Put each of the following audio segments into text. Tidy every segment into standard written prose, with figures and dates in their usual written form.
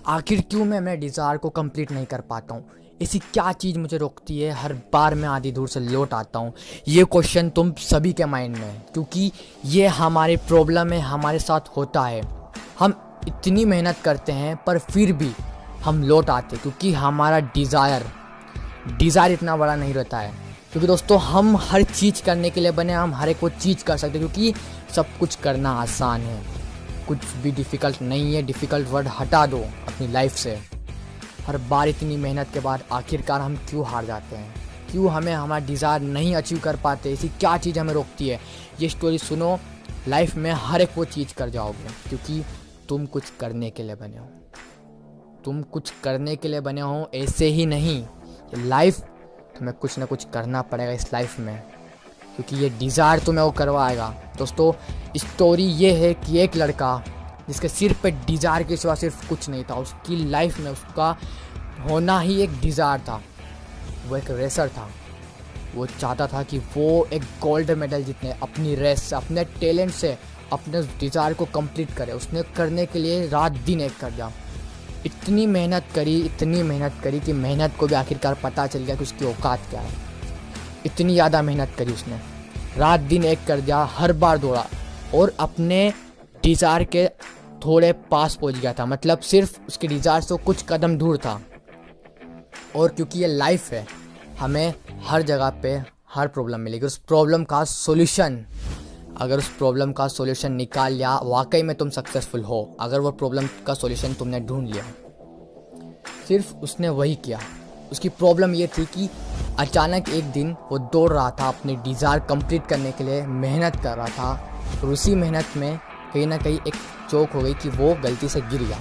आखिर क्यों मैं अपने डिज़ायर को कंप्लीट नहीं कर पाता हूँ? ऐसी क्या चीज़ मुझे रोकती है? हर बार मैं आधी दूर से लौट आता हूँ। ये क्वेश्चन तुम सभी के माइंड में है, क्योंकि ये हमारी प्रॉब्लम है, हमारे साथ होता है। हम इतनी मेहनत करते हैं पर फिर भी हम लौट आते, क्योंकि हमारा डिज़ायर इतना बड़ा नहीं रहता है। क्योंकि दोस्तों हम हर चीज़ करने के लिए बने, हम हर एक वो चीज़ कर सकते हैं, क्योंकि सब कुछ करना आसान है, कुछ भी डिफ़िकल्ट नहीं है। डिफ़िकल्ट वर्ड हटा दो अपनी लाइफ से। हर बार इतनी मेहनत के बाद आखिरकार हम क्यों हार जाते हैं? क्यों हमें हमारा डिज़ायर नहीं अचीव कर पाते? ऐसी क्या चीज़ हमें रोकती है? ये स्टोरी सुनो, लाइफ में हर एक वो चीज़ कर जाओगे, क्योंकि तुम कुछ करने के लिए बने हो। तुम कुछ करने के लिए बने हो, ऐसे ही नहीं। लाइफ तुम्हें कुछ ना कुछ करना पड़ेगा इस लाइफ में, क्योंकि ये डिज़ायर तुम्हें वो करवाएगा। दोस्तों स्टोरी ये है कि एक लड़का जिसके सिर पे डिज़ायर के सिवा सिर्फ कुछ नहीं था, उसकी लाइफ में उसका होना ही एक डिज़ायर था। वो एक रेसर था। वो चाहता था कि वो एक गोल्ड मेडल जीतने, अपनी रेस से, अपने टैलेंट से अपने डिज़ायर को कंप्लीट करे। उसने करने के लिए रात दिन एक कर दिया। इतनी मेहनत करी कि मेहनत को भी आखिरकार पता चल गया कि उसकी औकात क्या है। इतनी ज़्यादा मेहनत करी उसने, रात दिन एक कर दिया, हर बार दौड़ा और अपने डिज़ायर के थोड़े पास पहुंच गया था। मतलब सिर्फ उसके डिज़ायर से कुछ कदम दूर था। और क्योंकि ये लाइफ है, हमें हर जगह पे हर प्रॉब्लम मिलेगी। उस प्रॉब्लम का सॉल्यूशन, अगर उस प्रॉब्लम का सॉल्यूशन निकाल लिया, वाकई में तुम सक्सेसफुल हो। अगर वो प्रॉब्लम का सॉल्यूशन तुमने ढूंढ लिया, सिर्फ उसने वही किया। उसकी प्रॉब्लम ये थी कि अचानक एक दिन वो दौड़ रहा था, अपने डिज़ायर कंप्लीट करने के लिए मेहनत कर रहा था, और उसी मेहनत में कहीं ना कहीं एक चौक हो गई कि वो गलती से गिर गया।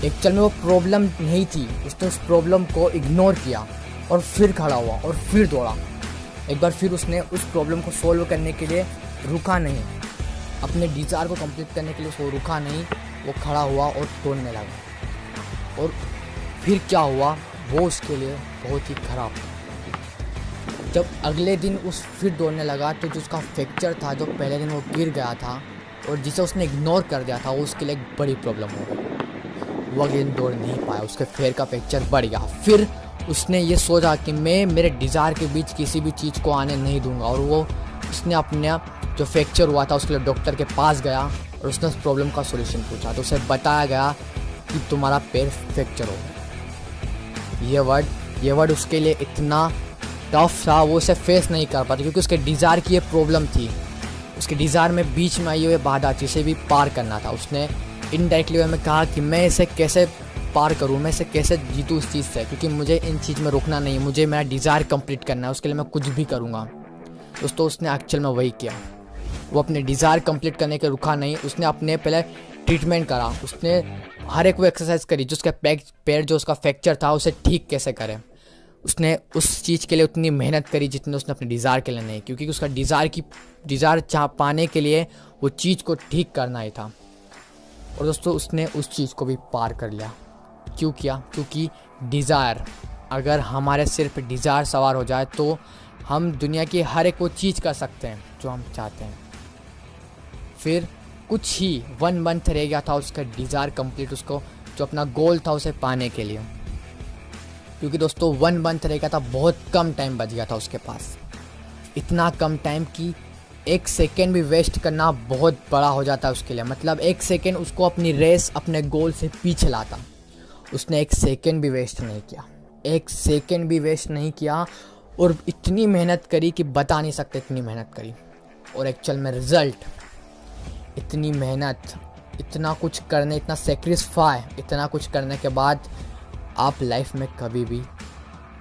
एक्चुअल में वो प्रॉब्लम नहीं थी, उसने उस प्रॉब्लम को इग्नोर किया और फिर खड़ा हुआ और फिर दौड़ा। एक बार फिर उसने उस प्रॉब्लम को सॉल्व करने के लिए रुका नहीं, अपने डिज़ायर को कंप्लीट करने के लिए वो रुका नहीं, वो खड़ा हुआ और दौड़ने लगा। और फिर क्या हुआ, वो उसके लिए बहुत ही खराब था। जब अगले दिन उस फिर दौड़ने लगा तो जो उसका फ्रैक्चर था, जो पहले दिन वो गिर गया था और जिसे उसने इग्नोर कर दिया था, वो उसके लिए एक बड़ी प्रॉब्लम हो गई। वो अगले दिन दौड़ नहीं पाया, उसके पैर का फ्रैक्चर बढ़ गया। फिर उसने ये सोचा कि मैं मेरे डिज़ायर के बीच किसी भी चीज़ को आने नहीं दूंगा, और उसने अपने जो फ्रैक्चर हुआ था उसके लिए डॉक्टर के पास गया और उसने उस प्रॉब्लम का सॉल्यूशन पूछा। तो उसे बताया गया कि तुम्हारा पैर फ्रैक्चर हो गया। ये वर्ड उसके लिए इतना टफ था, वो उसे फेस नहीं कर पाता, क्योंकि उसके डिज़ायर की ये प्रॉब्लम थी। उसके डिज़ायर में बीच में आई हुई बाधा थी, इसे भी पार करना था। उसने इनडायरेक्टली वे में कहा कि मैं इसे कैसे पार करूं, मैं इसे कैसे जीतूं इस चीज़ से, क्योंकि मुझे इन चीज़ में रुकना नहीं, मुझे मेरा डिज़ायर कंप्लीट करना है, उसके लिए मैं कुछ भी करूंगा। दोस्तों उसने एक्चुअल में वही किया। वो अपने डिज़ायर कंप्लीट करने के रुका नहीं, उसने अपने पहले ट्रीटमेंट करा। उसने हर एक वो एक्सरसाइज करी जो उसका पैर जो उसका फ्रैक्चर था उसे ठीक कैसे करे। उसने उस चीज़ के लिए उतनी मेहनत करी जितनी उसने अपने डिज़ायर के लिए नहीं, क्योंकि उसका डिज़ायर पाने के लिए वो चीज़ को ठीक करना ही था। और दोस्तों उसने उस चीज़ को भी पार कर लिया। क्यों किया? क्योंकि डिज़ायर, अगर हमारे सिर पे डिज़ायर सवार हो जाए तो हम दुनिया की हर एक वो चीज़ कर सकते हैं जो हम चाहते हैं। फिर कुछ ही 1 मंथ रह गया था उसका डिज़ायर कंप्लीट, उसको जो अपना गोल था उसे पाने के लिए। क्योंकि दोस्तों 1 मंथ रह गया था, बहुत कम टाइम बच गया था उसके पास। इतना कम टाइम कि 1 सेकेंड भी वेस्ट करना बहुत बड़ा हो जाता है उसके लिए। मतलब 1 सेकेंड उसको अपनी रेस, अपने गोल से पीछे लाता। उसने 1 सेकेंड भी वेस्ट नहीं किया, 1 सेकेंड भी वेस्ट नहीं किया, और इतनी मेहनत करी कि बता नहीं सकते इतनी मेहनत करी। और एक्चुअल में रिजल्ट, इतनी मेहनत, इतना कुछ करने, इतना सेक्रीफाई, इतना कुछ करने के बाद आप लाइफ में कभी भी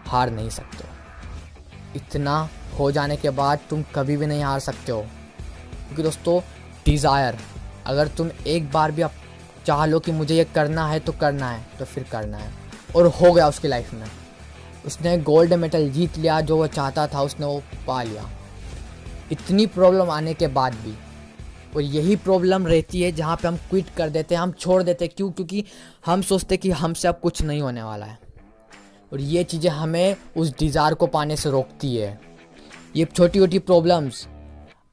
हार नहीं सकते हो। इतना हो जाने के बाद तुम कभी भी नहीं हार सकते हो, क्योंकि दोस्तों डिज़ायर, अगर तुम एक बार भी आप चाह लो कि मुझे ये करना है तो करना है, तो फिर करना है। और हो गया उसकी लाइफ में। उसने गोल्ड मेडल जीत लिया, जो वो चाहता था उसने वो पा लिया, इतनी प्रॉब्लम आने के बाद भी। और यही प्रॉब्लम रहती है जहाँ पे हम क्विट कर देते हैं, हम छोड़ देते हैं। क्यों? क्योंकि हम सोचते कि हमसे अब कुछ नहीं होने वाला है, और ये चीज़ें हमें उस डिज़ायर को पाने से रोकती है। ये छोटी छोटी प्रॉब्लम्स,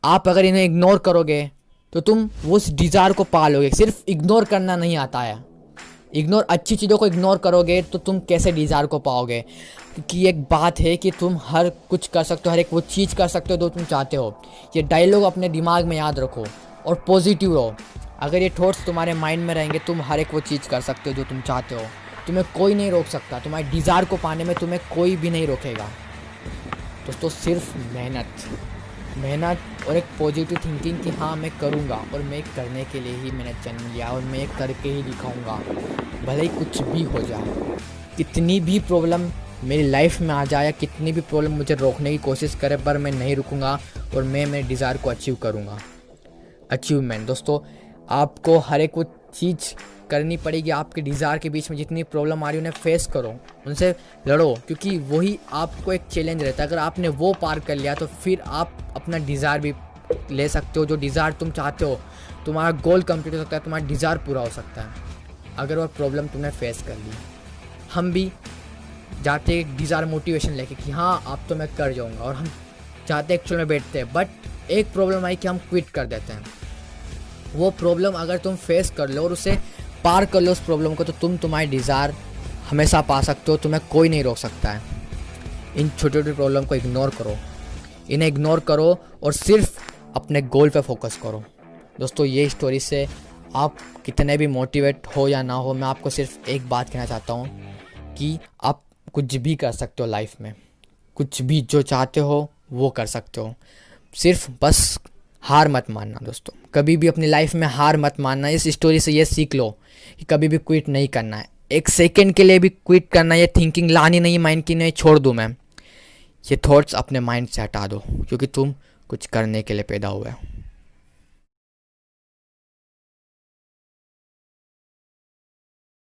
आप अगर इन्हें इग्नोर करोगे तो तुम उस डिज़ायर को पा लोगे। सिर्फ इग्नोर करना नहीं आता है, अच्छी चीज़ों को इग्नोर करोगे तो तुम कैसे डिज़ायर को पाओगे? क्योंकि एक बात है कि तुम हर कुछ कर सकते हो, हर एक वो चीज़ कर सकते हो जो तुम चाहते हो। ये डायलॉग अपने दिमाग में याद रखो और पॉजिटिव रहो। अगर ये थॉट्स तुम्हारे माइंड में रहेंगे, तुम हर एक वो चीज़ कर सकते हो जो तुम चाहते हो। तुम्हें कोई नहीं रोक सकता, तुम्हारी डिज़ायर को पाने में तुम्हें कोई भी नहीं रोकेगा। दोस्तों सिर्फ मेहनत और एक पॉजिटिव थिंकिंग कि हाँ मैं करूँगा, और मैं करने के लिए ही मैंने जन्म लिया और मैं करके ही दिखाऊँगा, भले ही कुछ भी हो जाए। कितनी भी प्रॉब्लम मेरी लाइफ में आ जाए या कितनी भी प्रॉब्लम मुझे रोकने की कोशिश करे, पर मैं नहीं रुकूँगा और मैं मेरे डिज़ायर को अचीव करूँगा। अचीवमेंट दोस्तों, आपको हर एक वो चीज़ करनी पड़ेगी। आपके डिज़ायर के बीच में जितनी प्रॉब्लम आ रही है उन्हें फेस करो, उनसे लड़ो, क्योंकि वही आपको एक चैलेंज रहता है। अगर आपने वो पार कर लिया तो फिर आप अपना डिज़ायर भी ले सकते हो। जो डिज़ायर तुम चाहते हो, तुम्हारा गोल कंप्लीट हो सकता है, तुम्हारा डिज़ायर पूरा हो सकता है अगर वो प्रॉब्लम तुमने फेस कर ली। हम भी जाते एक डिज़ायर मोटिवेशन लेके कि हाँ अब तो मैं कर जाऊँगा, और हम जाते एक्चुअल में बैठते हैं, बट एक प्रॉब्लम आई कि हम क्विट कर देते हैं। वो प्रॉब्लम अगर तुम फेस कर लो और उसे पार कर लो उस प्रॉब्लम को, तो तुम तुम्हारी डिज़ायर हमेशा पा सकते हो। तुम्हें कोई नहीं रोक सकता है। इन छोटी छोटी प्रॉब्लम को इग्नोर करो, इन्हें इग्नोर करो और सिर्फ अपने गोल पे फोकस करो। दोस्तों ये स्टोरी से आप कितने भी मोटिवेट हो या ना हो, मैं आपको सिर्फ एक बात कहना चाहता हूँ कि आप कुछ भी कर सकते हो लाइफ में। कुछ भी जो चाहते हो वो कर सकते हो। सिर्फ बस हार मत मानना दोस्तों, कभी भी अपनी लाइफ में हार मत मानना। इस स्टोरी से ये सीख लो कि कभी भी क्विट नहीं करना है। एक सेकंड के लिए भी क्विट करना, ये थिंकिंग लानी नहीं माइंड की, नहीं छोड़ दूँ मैं, ये थॉट्स अपने माइंड से हटा दो, क्योंकि तुम कुछ करने के लिए पैदा हुए हो।